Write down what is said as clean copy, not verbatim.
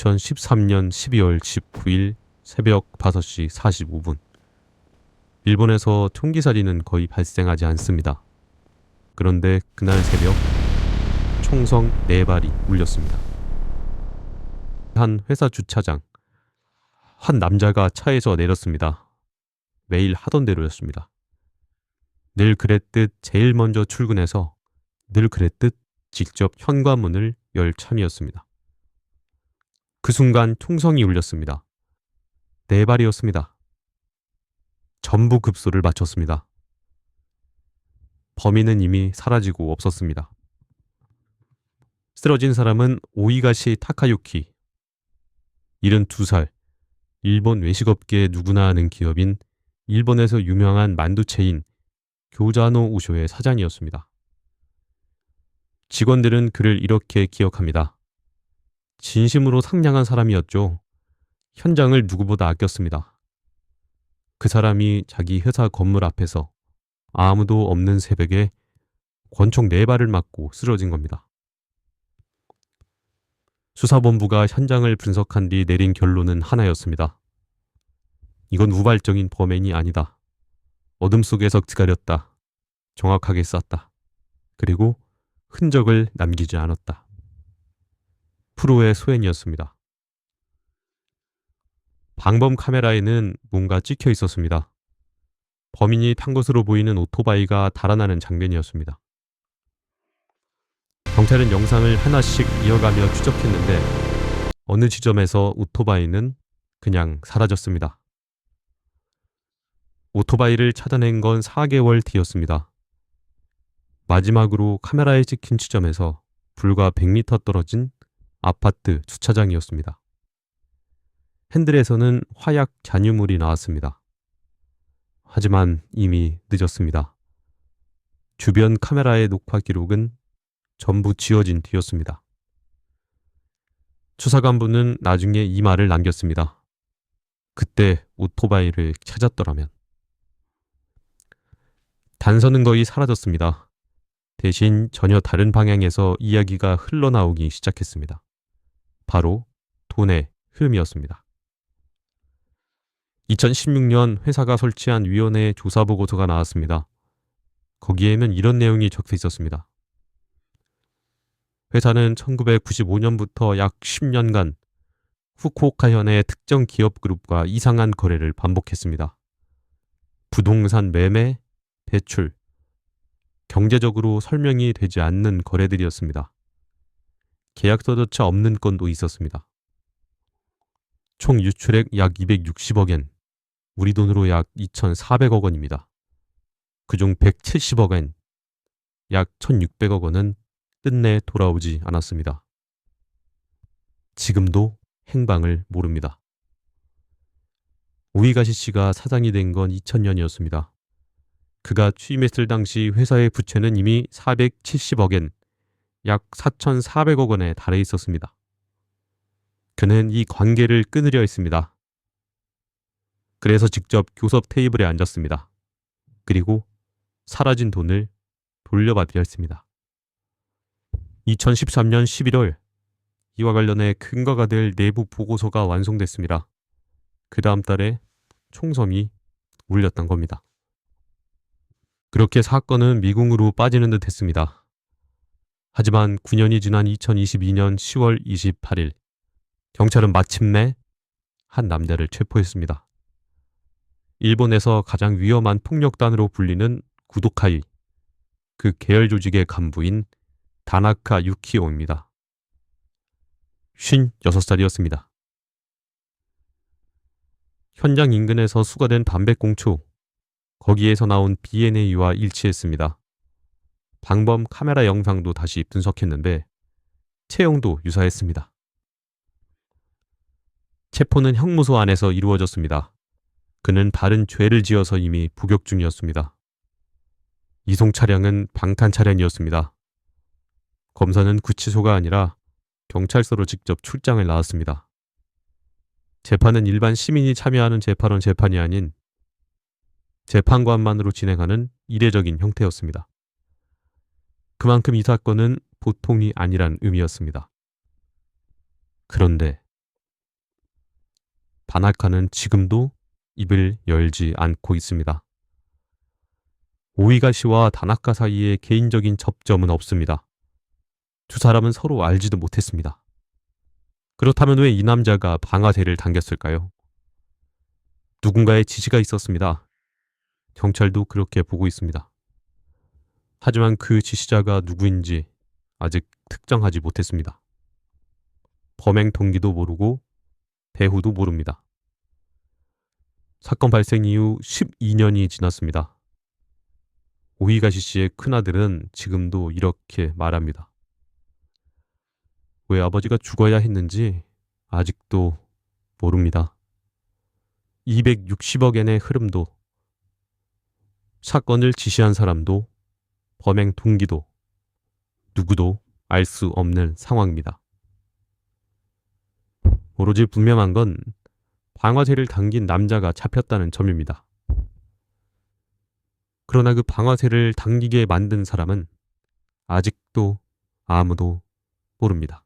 2013년 12월 19일 새벽 5시 45분. 일본에서 총기살인은 거의 발생하지 않습니다. 그런데 그날 새벽 총성 4발이 울렸습니다. 한 회사 주차장. 한 남자가 차에서 내렸습니다. 매일 하던 대로였습니다. 늘 그랬듯 제일 먼저 출근해서 늘 그랬듯 직접 현관문을 열 참이었습니다. 그 순간 총성이 울렸습니다. 4발이었습니다. 전부 급소를 마쳤습니다. 범인은 이미 사라지고 없었습니다. 쓰러진 사람은 오이가시 타카유키, 72살, 일본 외식업계에 누구나 아는 기업인 일본에서 유명한 만두체인 교자노 우쇼의 사장이었습니다. 직원들은 그를 이렇게 기억합니다. 진심으로 상냥한 사람이었죠. 현장을 누구보다 아꼈습니다. 그 사람이 자기 회사 건물 앞에서 아무도 없는 새벽에 권총 4발을 맞고 쓰러진 겁니다. 수사본부가 현장을 분석한 뒤 내린 결론은 하나였습니다. 이건 우발적인 범행이 아니다. 어둠 속에서 기다렸다. 정확하게 쐈다. 그리고 흔적을 남기지 않았다. 프로의 소행이었습니다. 방범 카메라에는 뭔가 찍혀 있었습니다. 범인이 탄 것으로 보이는 오토바이가 달아나는 장면이었습니다. 경찰은 영상을 하나씩 이어가며 추적했는데 어느 지점에서 오토바이는 그냥 사라졌습니다. 오토바이를 찾아낸 건 4개월 뒤였습니다. 마지막으로 카메라에 찍힌 지점에서 불과 100m 떨어진 아파트 주차장이었습니다. 핸들에서는 화약 잔유물이 나왔습니다. 하지만 이미 늦었습니다. 주변 카메라의 녹화 기록은 전부 지워진 뒤였습니다. 수사관부는 나중에 이 말을 남겼습니다. 그때 오토바이를 찾았더라면. 단서는 거의 사라졌습니다. 대신 전혀 다른 방향에서 이야기가 흘러나오기 시작했습니다. 바로 돈의 흐름이었습니다. 2016년 회사가 설치한 위원회의 조사보고서가 나왔습니다. 거기에는 이런 내용이 적혀 있었습니다. 회사는 1995년부터 약 10년간 후쿠오카현의 특정 기업 그룹과 이상한 거래를 반복했습니다. 부동산 매매, 대출, 경제적으로 설명이 되지 않는 거래들이었습니다. 계약서조차 없는 건도 있었습니다. 총 유출액 약 260억 엔, 우리 돈으로 약 2,400억 원입니다. 그중 170억 엔, 약 1,600억 원은 끝내 돌아오지 않았습니다. 지금도 행방을 모릅니다. 오이가시 씨가 사장이 된 건 2000년이었습니다. 그가 취임했을 당시 회사의 부채는 이미 470억 엔, 약 4,400억 원에 달해 있었습니다. 그는 이 관계를 끊으려 했습니다. 그래서 직접 교섭 테이블에 앉았습니다. 그리고 사라진 돈을 돌려받으려 했습니다. 2013년 11월, 이와 관련해 근거가 될 내부 보고서가 완성됐습니다. 그 다음 달에 총성이 울렸던 겁니다. 그렇게 사건은 미궁으로 빠지는 듯 했습니다. 하지만 9년이 지난 2022년 10월 28일, 경찰은 마침내 한 남자를 체포했습니다. 일본에서 가장 위험한 폭력단으로 불리는 구도카이, 그 계열 조직의 간부인 다나카 유키오입니다. 56살이었습니다. 현장 인근에서 수거된 담배꽁초, 거기에서 나온 DNA와 일치했습니다. 방범 카메라 영상도 다시 분석했는데 체형도 유사했습니다. 체포는 형무소 안에서 이루어졌습니다. 그는 다른 죄를 지어서 이미服 중이었습니다. 이송 차량은 방탄 차량이었습니다. 검사는 구치소가 아니라 경찰서로 직접 출장을 나왔습니다. 재판은 일반 시민이 참여하는 재판이 아닌 재판관만으로 진행하는 이례적인 형태였습니다. 그만큼 이 사건은 보통이 아니란 의미였습니다. 그런데 다나카는 지금도 입을 열지 않고 있습니다. 오이가 씨와 다나카 사이에 개인적인 접점은 없습니다. 두 사람은 서로 알지도 못했습니다. 그렇다면 왜 이 남자가 방아쇠를 당겼을까요? 누군가의 지시가 있었습니다. 경찰도 그렇게 보고 있습니다. 하지만 그 지시자가 누구인지 아직 특정하지 못했습니다. 범행 동기도 모르고 배후도 모릅니다. 사건 발생 이후 12년이 지났습니다. 오히가시 씨의 큰아들은 지금도 이렇게 말합니다. 왜 아버지가 죽어야 했는지 아직도 모릅니다. 260억엔의 흐름도, 사건을 지시한 사람도, 범행 동기도 누구도 알 수 없는 상황입니다. 오로지 분명한 건 방아쇠를 당긴 남자가 잡혔다는 점입니다. 그러나 그 방아쇠를 당기게 만든 사람은 아직도 아무도 모릅니다.